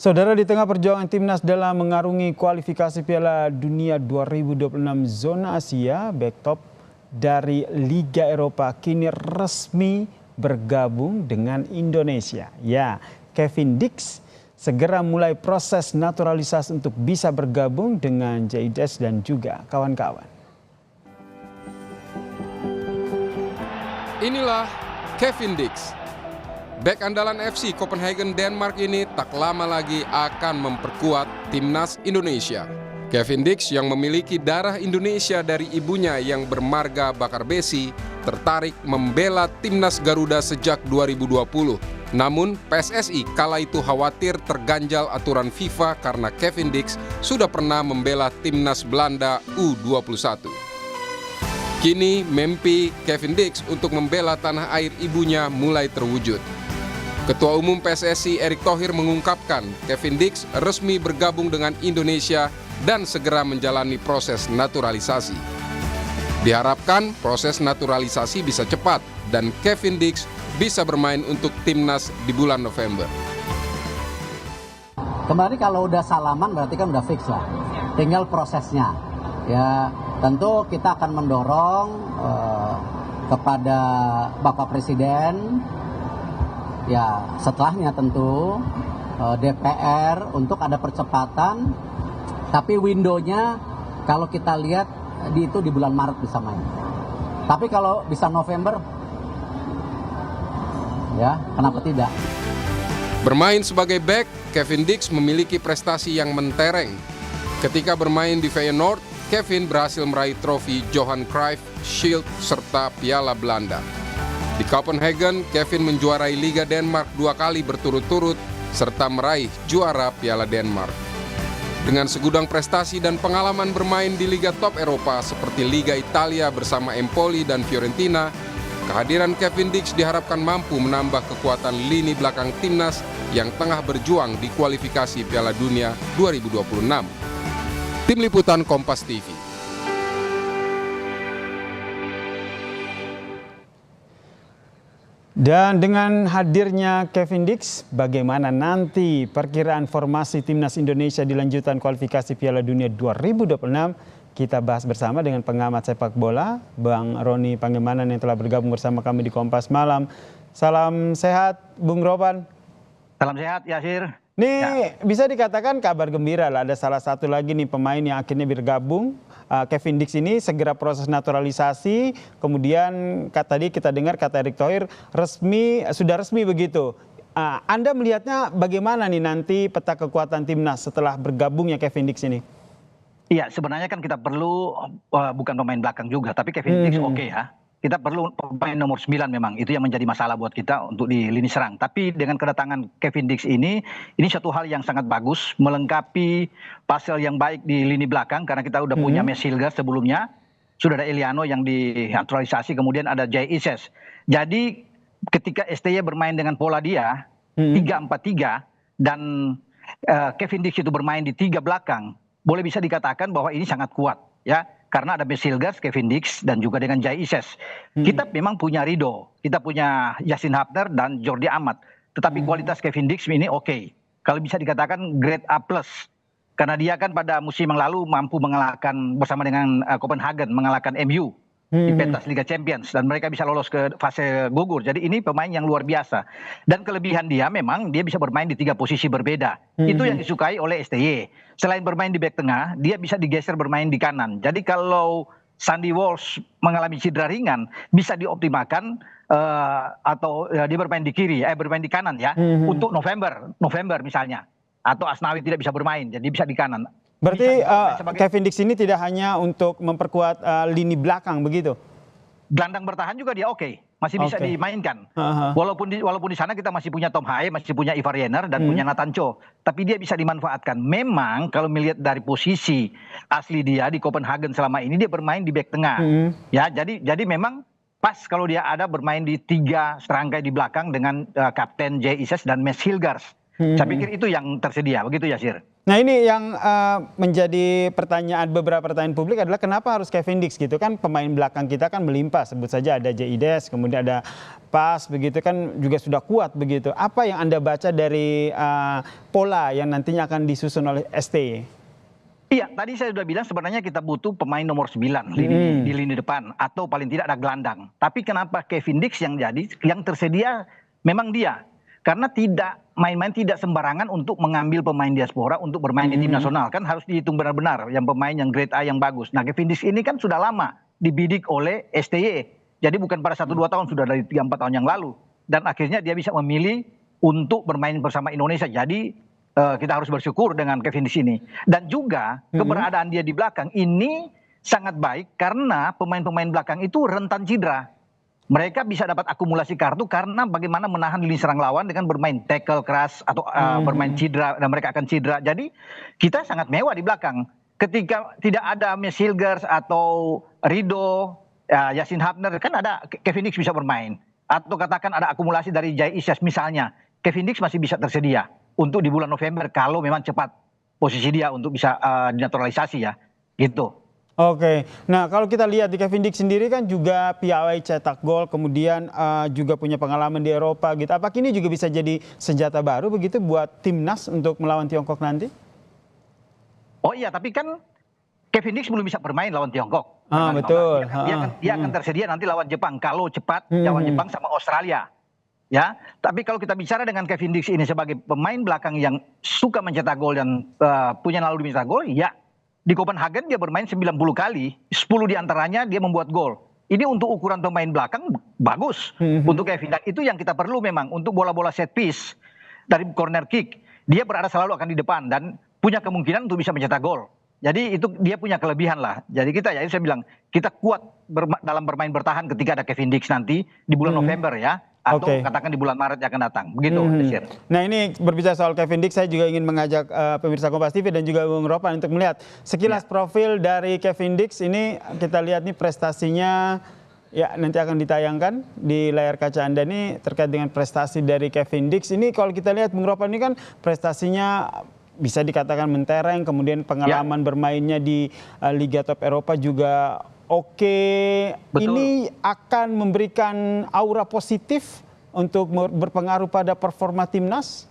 Saudara, di tengah perjuangan timnas dalam mengarungi kualifikasi Piala Dunia 2026 zona Asia, bek top dari Liga Eropa kini resmi bergabung dengan Indonesia. Ya, Kevin Dix segera mulai proses naturalisasi untuk bisa bergabung dengan JIS dan juga kawan-kawan. Inilah Kevin Dix. Bek andalan FC Copenhagen Denmark ini tak lama lagi akan memperkuat timnas Indonesia. Kevin Dix yang memiliki darah Indonesia dari ibunya yang bermarga bakar besi tertarik membela timnas Garuda sejak 2020. Namun PSSI kala itu khawatir terganjal aturan FIFA karena Kevin Dix sudah pernah membela timnas Belanda U21. Kini mimpi Kevin Dix untuk membela tanah air ibunya mulai terwujud. Ketua Umum PSSI Erick Thohir mengungkapkan Kevin Dix resmi bergabung dengan Indonesia dan segera menjalani proses naturalisasi. Diharapkan proses naturalisasi bisa cepat dan Kevin Dix bisa bermain untuk timnas di bulan November. Kemarin kalau udah salaman berarti kan udah fix lah, tinggal prosesnya. Ya tentu kita akan mendorong kepada Bapak Presiden. Ya, setelahnya tentu DPR untuk ada percepatan, tapi window-nya kalau kita lihat itu di bulan Maret bisa main. Tapi kalau bisa November, ya kenapa tidak? Bermain sebagai bek, Kevin Dix memiliki prestasi yang mentereng. Ketika bermain di Feyenoord, Kevin berhasil meraih trofi Johan Cruyff Shield serta Piala Belanda. Di Copenhagen, Kevin menjuarai Liga Denmark 2 kali berturut-turut serta meraih juara Piala Denmark. Dengan segudang prestasi dan pengalaman bermain di Liga top Eropa seperti Liga Italia bersama Empoli dan Fiorentina, kehadiran Kevin Dix diharapkan mampu menambah kekuatan lini belakang timnas yang tengah berjuang di kualifikasi Piala Dunia 2026. Tim Liputan Kompas TV. Dan dengan hadirnya Kevin Dix, bagaimana nanti perkiraan formasi timnas Indonesia di lanjutan kualifikasi Piala Dunia 2026? Kita bahas bersama dengan pengamat sepak bola, Bang Roni Pangemanan yang telah bergabung bersama kami di Kompas Malam. Salam sehat, Bung Ropan. Salam sehat, Yasir. Nih ya, bisa dikatakan kabar gembira lah, ada salah satu lagi nih pemain yang akhirnya bergabung. Kevin Dix ini segera proses naturalisasi, kemudian tadi kita dengar kata Erick Thohir sudah resmi begitu. Anda melihatnya bagaimana nih nanti peta kekuatan timnas setelah bergabungnya Kevin Dix ini? Iya, sebenarnya kan kita perlu bukan pemain belakang juga, tapi Kevin Dix oke ya. Kita perlu pemain nomor 9 memang, itu yang menjadi masalah buat kita untuk di lini serang. Tapi dengan kedatangan Kevin Dix ini satu hal yang sangat bagus, melengkapi puzzle yang baik di lini belakang, karena kita udah punya Mesilga sebelumnya, sudah ada Eliano yang dinaturalisasi, kemudian ada JIS. Jadi ketika STY bermain dengan pola dia, 3-4-3, dan Kevin Dix itu bermain di 3 belakang, boleh bisa dikatakan bahwa ini sangat kuat, ya. Karena ada Mesilgas, Kevin Dix, dan juga dengan JIS. Kita memang punya Rido, kita punya Yasin Hapner dan Jordi Amat. Tetapi kualitas Kevin Dix ini oke. Kalau bisa dikatakan grade A+. Karena dia kan pada musim yang lalu mampu mengalahkan bersama dengan Copenhagen, mengalahkan MU di pentas Liga Champions. Dan mereka bisa lolos ke fase gugur. Jadi ini pemain yang luar biasa. Dan kelebihan dia memang dia bisa bermain di 3 posisi berbeda. Itu yang disukai oleh STY. Selain bermain di bek tengah, dia bisa digeser bermain di kanan. Jadi kalau Sandy Walsh mengalami cedera ringan, bisa dioptimalkan atau dia bermain di kiri, bermain di kanan ya, untuk November misalnya. Atau Asnawi tidak bisa bermain, jadi bisa di kanan. Berarti Kevin Dix ini tidak hanya untuk memperkuat lini belakang begitu? Gelandang bertahan juga dia oke, masih bisa dimainkan. Walaupun di sana kita masih punya Tom Haye, masih punya Ivar Jenner dan punya Nathan Cho, tapi dia bisa dimanfaatkan. Memang kalau melihat dari posisi asli dia di Copenhagen selama ini dia bermain di bek tengah. Ya, jadi memang pas kalau dia ada bermain di 3 serangkai di belakang dengan kapten JIS dan Mes Hilgers. Saya pikir itu yang tersedia, begitu ya, Sir. Nah ini yang menjadi beberapa pertanyaan publik adalah kenapa harus Kevin Dix gitu kan, pemain belakang kita kan melimpah, sebut saja ada Jaides, kemudian ada Pas begitu kan juga sudah kuat begitu. Apa yang Anda baca dari pola yang nantinya akan disusun oleh STY? Iya, tadi saya sudah bilang sebenarnya kita butuh pemain nomor 9 di lini depan atau paling tidak ada gelandang. Tapi kenapa Kevin Dix yang tersedia memang dia. Karena tidak main-main tidak sembarangan untuk mengambil pemain diaspora untuk bermain di tim nasional. Kan harus dihitung benar-benar yang pemain yang grade A yang bagus. Nah, Kevin Dix ini kan sudah lama dibidik oleh STY. Jadi bukan pada 1-2 tahun, sudah dari 3-4 tahun yang lalu. Dan akhirnya dia bisa memilih untuk bermain bersama Indonesia. Jadi kita harus bersyukur dengan Kevin Dix ini. Dan juga keberadaan dia di belakang ini sangat baik karena pemain-pemain belakang itu rentan cedera. Mereka bisa dapat akumulasi kartu karena bagaimana menahan lini serang lawan dengan bermain tackle keras atau bermain cedera, dan mereka akan cedera. Jadi kita sangat mewah di belakang. Ketika tidak ada Hilgers atau Rido, Yasin Hapner, kan ada Kevin Dix bisa bermain. Atau katakan ada akumulasi dari Jai Isyas misalnya, Kevin Dix masih bisa tersedia untuk di bulan November kalau memang cepat posisi dia untuk bisa dinaturalisasi ya, gitu. Oke, nah kalau kita lihat di Kevin Dix sendiri kan juga piawai cetak gol, kemudian juga punya pengalaman di Eropa gitu. Apakah ini juga bisa jadi senjata baru begitu buat timnas untuk melawan Tiongkok nanti? Oh iya, tapi kan Kevin Dix belum bisa bermain lawan Tiongkok. Betul. Dia akan tersedia nanti lawan Jepang kalau cepat lawan Jepang sama Australia. Ya, tapi kalau kita bicara dengan Kevin Dix ini sebagai pemain belakang yang suka mencetak gol dan punya naluri mencetak gol, ya. Di Copenhagen dia bermain 90 kali, 10 diantaranya dia membuat gol. Ini untuk ukuran pemain belakang bagus untuk Kevin. Dan itu yang kita perlu memang untuk bola-bola set piece dari corner kick. Dia berada selalu akan di depan dan punya kemungkinan untuk bisa mencetak gol. Jadi itu dia punya kelebihan lah. Jadi kita ya saya bilang kita kuat dalam bermain bertahan ketika ada Kevin Dix nanti di bulan November ya. Atau katakan di bulan Maret yang akan datang. Begitu, Desir. Nah ini berbicara soal Kevin Dix, saya juga ingin mengajak pemirsa Kompas TV dan juga Bung Ropan untuk melihat sekilas profil dari Kevin Dix. Ini kita lihat nih prestasinya, ya nanti akan ditayangkan di layar kaca Anda nih terkait dengan prestasi dari Kevin Dix. Ini kalau kita lihat Bung Ropan ini kan prestasinya bisa dikatakan mentereng, kemudian pengalaman bermainnya di Liga Top Eropa juga oke. Betul. Ini akan memberikan aura positif untuk berpengaruh pada performa timnas?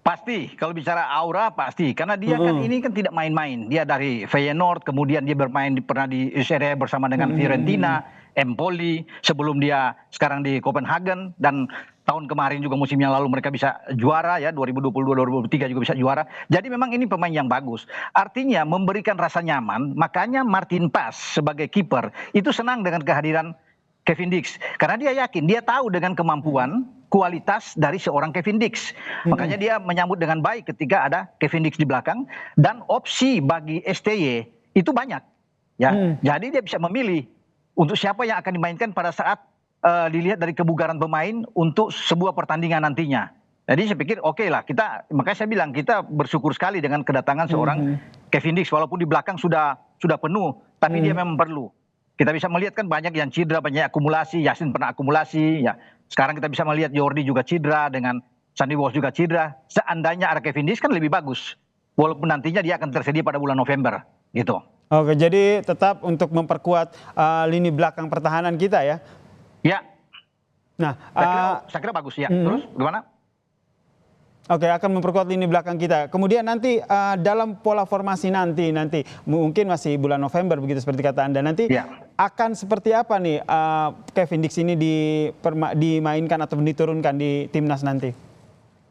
Pasti, kalau bicara aura pasti. Karena dia kan ini kan tidak main-main. Dia dari Feyenoord, kemudian dia bermain pernah di Serie A bersama dengan Fiorentina, Empoli, sebelum dia sekarang di Copenhagen, dan tahun kemarin juga musim yang lalu mereka bisa juara ya, 2022-2023 juga bisa juara. Jadi memang ini pemain yang bagus. Artinya memberikan rasa nyaman, makanya Martin Pas sebagai kiper itu senang dengan kehadiran Kevin Dix. Karena dia yakin, dia tahu dengan kemampuan, kualitas dari seorang Kevin Dix. Makanya dia menyambut dengan baik ketika ada Kevin Dix di belakang, dan opsi bagi STY itu banyak. Ya, jadi dia bisa memilih untuk siapa yang akan dimainkan pada saat dilihat dari kebugaran pemain untuk sebuah pertandingan nantinya. Jadi saya pikir oke lah, makanya saya bilang kita bersyukur sekali dengan kedatangan seorang Kevin Dix, walaupun di belakang sudah penuh, tapi dia memang perlu. Kita bisa melihat kan banyak yang cedera, banyak akumulasi, Yasin pernah akumulasi, ya. Sekarang kita bisa melihat Jordi juga cedera, dengan Sandy Walsh juga cedera. Seandainya ada Kevin Dix kan lebih bagus, walaupun nantinya dia akan tersedia pada bulan November, gitu. Oke, jadi tetap untuk memperkuat lini belakang pertahanan kita ya. Ya. Nah, saya kira bagus ya. Terus gimana? Oke, akan memperkuat lini belakang kita. Kemudian nanti dalam pola formasi nanti mungkin masih bulan November begitu seperti kata Anda. Nanti akan seperti apa nih Kevin Dix ini dimainkan atau diturunkan di timnas nanti?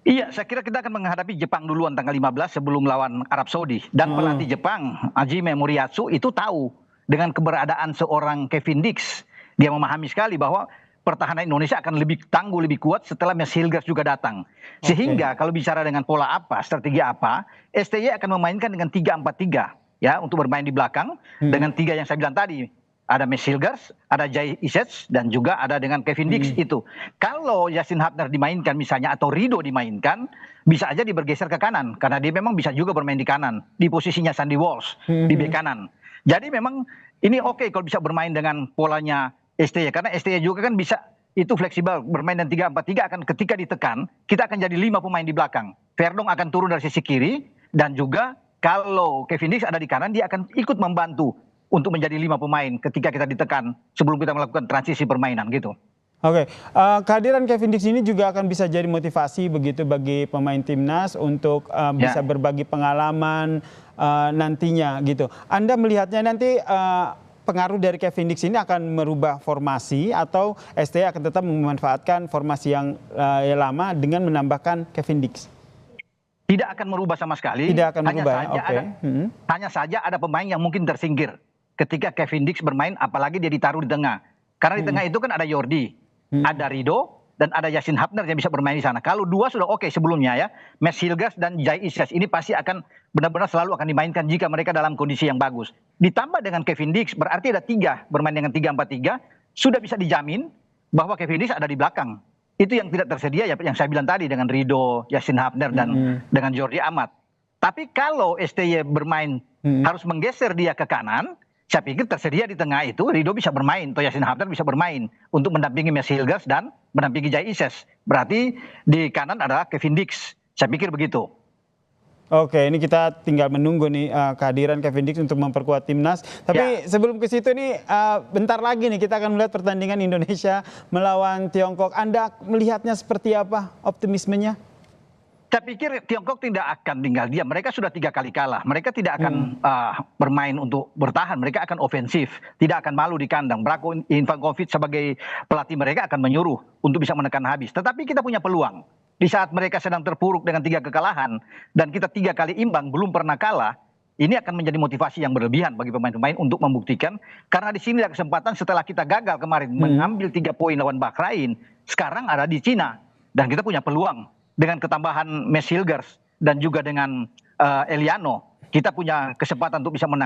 Iya, saya kira kita akan menghadapi Jepang duluan tanggal 15 sebelum lawan Arab Saudi. Dan pelatih Jepang, Hajime Moriyasu, itu tahu dengan keberadaan seorang Kevin Dix. Dia memahami sekali bahwa pertahanan Indonesia akan lebih tangguh, lebih kuat setelah Hilgers juga datang. Sehingga kalau bicara dengan pola apa, strategi apa, STY akan memainkan dengan 3-4-3 ya untuk bermain di belakang dengan 3 yang saya bilang tadi. Ada Hilgers, ada Jai Isyets, dan juga ada dengan Kevin Dix itu. Kalau Yasin Hapner dimainkan misalnya atau Rido dimainkan, bisa aja bergeser ke kanan karena dia memang bisa juga bermain di kanan di posisinya Sandy Walsh di bek kanan. Jadi memang ini oke kalau bisa bermain dengan polanya STY, karena STY juga kan bisa itu fleksibel bermain dan 3-4-3 akan ketika ditekan kita akan jadi 5 pemain di belakang. Verdong akan turun dari sisi kiri dan juga kalau Kevin Dix ada di kanan dia akan ikut membantu untuk menjadi 5 pemain ketika kita ditekan sebelum kita melakukan transisi permainan gitu. Oke, kehadiran Kevin Dix ini juga akan bisa jadi motivasi begitu bagi pemain timnas untuk bisa berbagi pengalaman nantinya gitu. Anda melihatnya nanti pengaruh dari Kevin Dix ini akan merubah formasi atau STI akan tetap memanfaatkan formasi yang lama dengan menambahkan Kevin Dix? Tidak akan merubah sama sekali. Tidak akan merubah, hanya saja ada pemain yang mungkin tersingkir ketika Kevin Dix bermain, apalagi dia ditaruh di tengah. Karena di tengah itu kan ada Jordi, ada Rido, dan ada Yasin Hapner yang bisa bermain di sana. Kalau dua sudah oke sebelumnya ya, Max Hilgers dan Jai Ises ini pasti akan benar-benar selalu akan dimainkan jika mereka dalam kondisi yang bagus. Ditambah dengan Kevin Dix, berarti ada 3 bermain dengan 3-4-3, sudah bisa dijamin bahwa Kevin Dix ada di belakang. Itu yang tidak tersedia ya, yang saya bilang tadi dengan Rido, Yasin Hapner dan dengan Jordi Amat. Tapi kalau STY bermain harus menggeser dia ke kanan, saya pikir tersedia di tengah itu Rido bisa bermain, atau Yasin Hapner bisa bermain untuk mendampingi Max Hilgers dan mendampingi Jai Ises. Berarti di kanan adalah Kevin Dix. Saya pikir begitu. Oke, ini kita tinggal menunggu nih kehadiran Kevin Dix untuk memperkuat timnas. Tapi sebelum ke situ nih, bentar lagi nih kita akan melihat pertandingan Indonesia melawan Tiongkok. Anda melihatnya seperti apa optimismenya? Saya pikir Tiongkok tidak akan tinggal diam. Mereka sudah 3 kali kalah. Mereka tidak akan bermain untuk bertahan. Mereka akan ofensif. Tidak akan malu di kandang. Branko Ivankovic sebagai pelatih mereka akan menyuruh untuk bisa menekan habis. Tetapi kita punya peluang. Di saat mereka sedang terpuruk dengan 3 kekalahan. Dan kita 3 kali imbang, belum pernah kalah. Ini akan menjadi motivasi yang berlebihan bagi pemain-pemain untuk membuktikan. Karena di sini ada kesempatan setelah kita gagal kemarin mengambil 3 poin lawan Bahrain. Sekarang ada di Cina. Dan kita punya peluang. Dengan ketambahan Max Hilgers dan juga dengan Eliano, kita punya kesempatan untuk bisa menang.